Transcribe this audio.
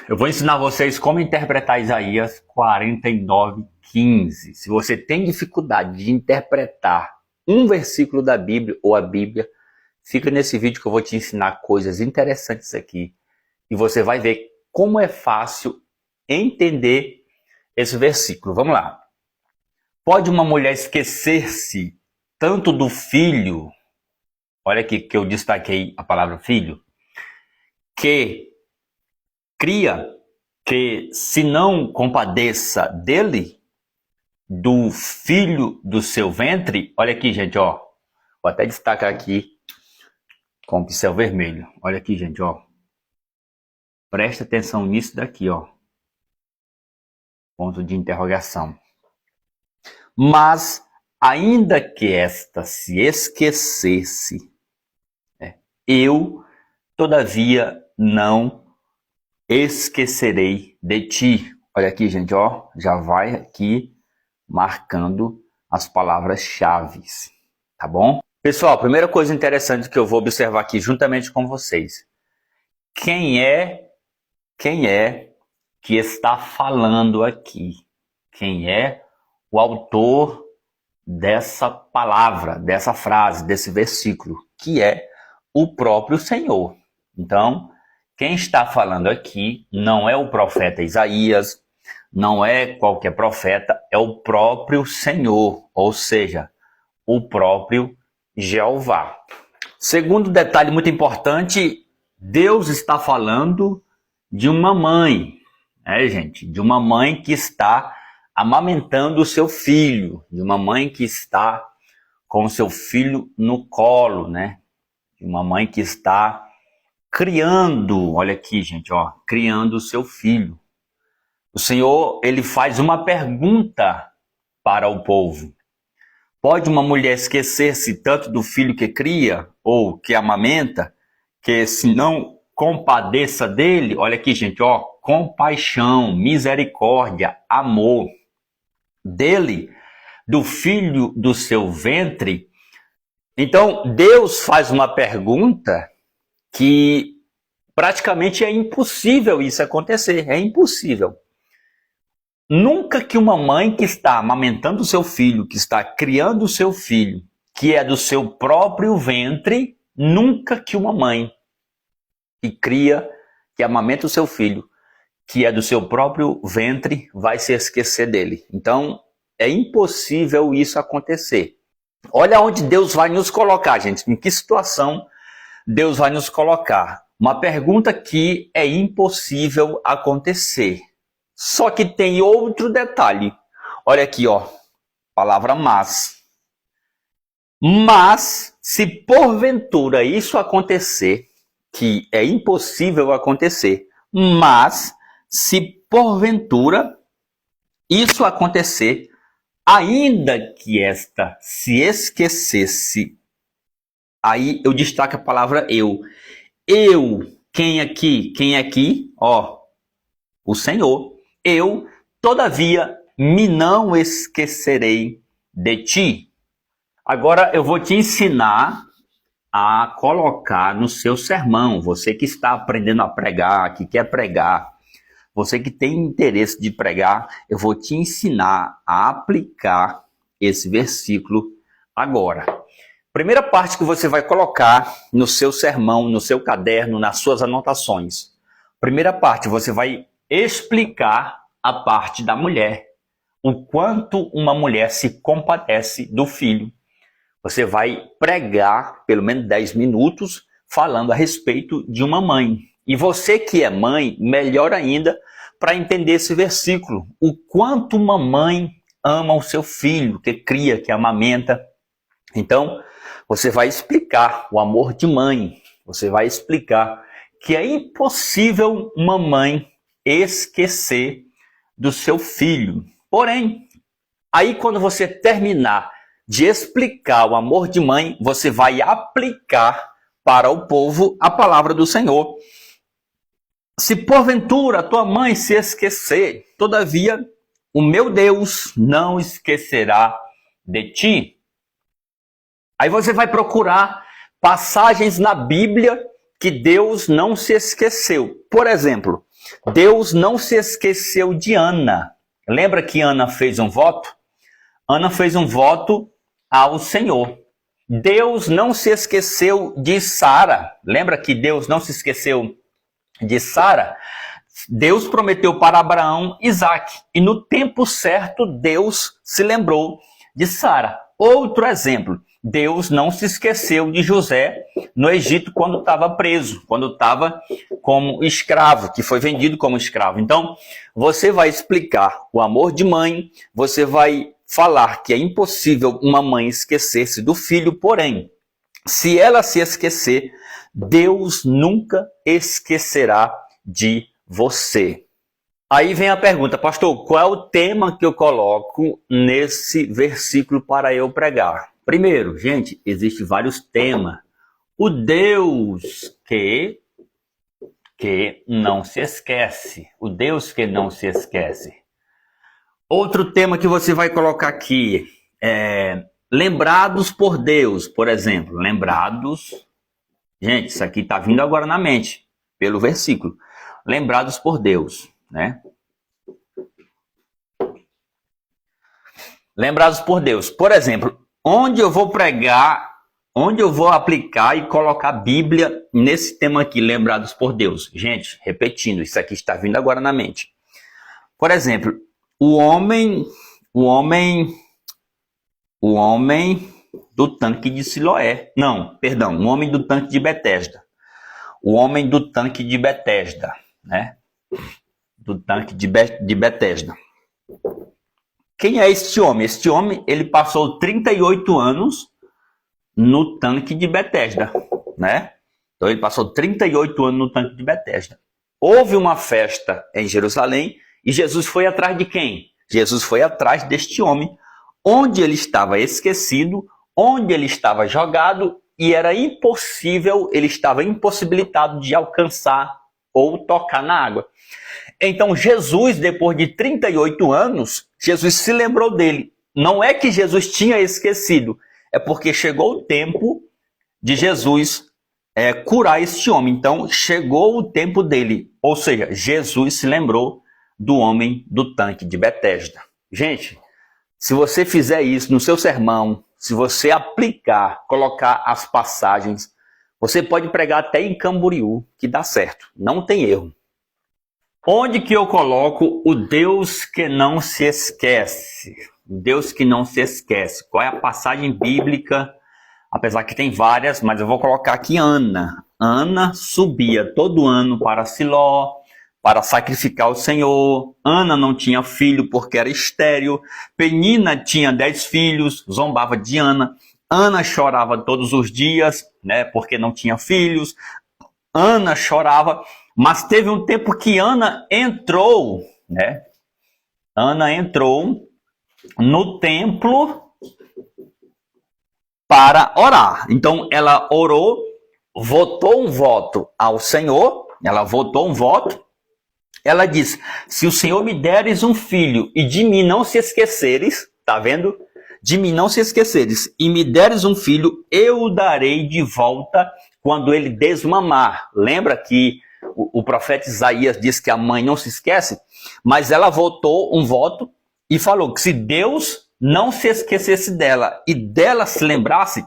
Eu vou ensinar vocês como interpretar Isaías 49:15. Se você tem dificuldade de interpretar um versículo da Bíblia ou a Bíblia, fica nesse vídeo que eu vou te ensinar coisas interessantes aqui. E você vai ver como é fácil entender esse versículo. Vamos lá. Pode uma mulher esquecer-se tanto do filho, olha aqui que eu destaquei a palavra filho, que cria, que se não compadeça dele, do filho do seu ventre. Olha aqui, gente, ó. Vou até destacar aqui com o pincel vermelho. Olha aqui, gente, ó. Presta atenção nisso daqui, ó. Ponto de interrogação. Mas, ainda que esta se esquecesse, eu, todavia, não esquecerei de ti. Olha aqui, gente, ó. Já vai aqui marcando as palavras-chave, tá bom? Pessoal, primeira coisa interessante que eu vou observar aqui juntamente com vocês. Quem é que está falando aqui? Quem é o autor dessa palavra, dessa frase, desse versículo? Que é o próprio Senhor. Então, quem está falando aqui não é o profeta Isaías, não é qualquer profeta, é o próprio Senhor, ou seja, o próprio Jeová. Segundo detalhe muito importante, Deus está falando de uma mãe, gente? De uma mãe que está amamentando o seu filho, de uma mãe que está com o seu filho no colo, né? De uma mãe que está criando, olha aqui, gente, ó, criando o seu filho. O Senhor, ele faz uma pergunta para o povo. Pode uma mulher esquecer-se tanto do filho que cria ou que amamenta, que se não compadeça dele? Olha aqui, gente, ó, compaixão, misericórdia, amor dele, do filho do seu ventre. Então, Deus faz uma pergunta que praticamente é impossível isso acontecer, é impossível. Nunca que uma mãe que está amamentando o seu filho, que está criando o seu filho, que é do seu próprio ventre, nunca que uma mãe que cria, que amamenta o seu filho, que é do seu próprio ventre, vai se esquecer dele. Então, é impossível isso acontecer. Olha onde Deus vai nos colocar, gente, em que situação Deus vai nos colocar. Uma pergunta que é impossível acontecer. Só que tem outro detalhe. Olha aqui, ó. Palavra mas. Mas, se porventura isso acontecer, que é impossível acontecer, mas, se porventura isso acontecer, ainda que esta se esquecesse, aí eu destaco a palavra eu. Eu, quem aqui? Quem aqui? Ó, o Senhor. Eu, todavia, me não esquecerei de ti. Agora eu vou te ensinar a colocar no seu sermão. Você que está aprendendo a pregar, que quer pregar, você que tem interesse de pregar, eu vou te ensinar a aplicar esse versículo agora. Primeira parte que você vai colocar no seu sermão, no seu caderno, nas suas anotações. Primeira parte, você vai explicar a parte da mulher, o quanto uma mulher se compadece do filho. Você vai pregar pelo menos 10 minutos falando a respeito de uma mãe. E você que é mãe, melhor ainda para entender esse versículo. O quanto uma mãe ama o seu filho, que cria, que amamenta. Então, você vai explicar o amor de mãe. Você vai explicar que é impossível uma mãe esquecer do seu filho. Porém, aí quando você terminar de explicar o amor de mãe, você vai aplicar para o povo a palavra do Senhor. Se porventura a tua mãe se esquecer, todavia o meu Deus não esquecerá de ti. Aí você vai procurar passagens na Bíblia que Deus não se esqueceu. Por exemplo, Deus não se esqueceu de Ana. Lembra que Ana fez um voto? Ana fez um voto ao Senhor. Deus não se esqueceu de Sara. Lembra que Deus não se esqueceu de Sara? Deus prometeu para Abraão Isaac. E no tempo certo, Deus se lembrou de Sara. Outro exemplo. Deus não se esqueceu de José no Egito quando estava preso, quando estava como escravo, que foi vendido como escravo. Então, você vai explicar o amor de mãe, você vai falar que é impossível uma mãe esquecer-se do filho, porém, se ela se esquecer, Deus nunca esquecerá de você. Aí vem a pergunta, pastor, qual é o tema que eu coloco nesse versículo para eu pregar? Primeiro, gente, existem vários temas. O Deus que não se esquece. O Deus que não se esquece. Outro tema que você vai colocar aqui é lembrados por Deus, por exemplo. Lembrados. Gente, isso aqui está vindo agora na mente, pelo versículo. Lembrados por Deus, né? Lembrados por Deus. Por exemplo, onde eu vou pregar, onde eu vou aplicar e colocar a Bíblia nesse tema aqui, lembrados por Deus. Gente, repetindo, isso aqui está vindo agora na mente. Por exemplo, o homem do tanque de Siloé. Não, perdão, o homem do tanque de Betesda. O homem do tanque de Betesda, né? Do tanque de Betesda. Quem é este homem? Este homem, ele passou 38 anos no tanque de Betesda, né? Então ele passou 38 anos no tanque de Betesda. Houve uma festa em Jerusalém e Jesus foi atrás de quem? Jesus foi atrás deste homem, onde ele estava esquecido, onde ele estava jogado e era impossível, ele estava impossibilitado de alcançar ou tocar na água. Então Jesus, depois de 38 anos, Jesus se lembrou dele. Não é que Jesus tinha esquecido, é porque chegou o tempo de Jesus curar este homem. Então chegou o tempo dele, ou seja, Jesus se lembrou do homem do tanque de Betesda. Gente, se você fizer isso no seu sermão, se você aplicar, colocar as passagens, você pode pregar até em Camboriú, que dá certo, não tem erro. Onde que eu coloco o Deus que não se esquece? Deus que não se esquece. Qual é a passagem bíblica? Apesar que tem várias, mas eu vou colocar aqui Ana. Ana subia todo ano para Siló, para sacrificar o Senhor. Ana não tinha filho porque era estéril. Penina tinha 10 filhos, zombava de Ana. Ana chorava todos os dias, né, porque não tinha filhos. Ana chorava, mas teve um tempo que Ana entrou, né? Ana entrou no templo para orar. Então ela orou, votou um voto ao Senhor, ela votou um voto. Ela disse: se o Senhor me deres um filho e de mim não se esqueceres, tá vendo? De mim não se esqueceres e me deres um filho, eu o darei de volta quando ele desmamar. Lembra que o profeta Isaías disse que a mãe não se esquece? Mas ela votou um voto e falou que se Deus não se esquecesse dela e dela se lembrasse,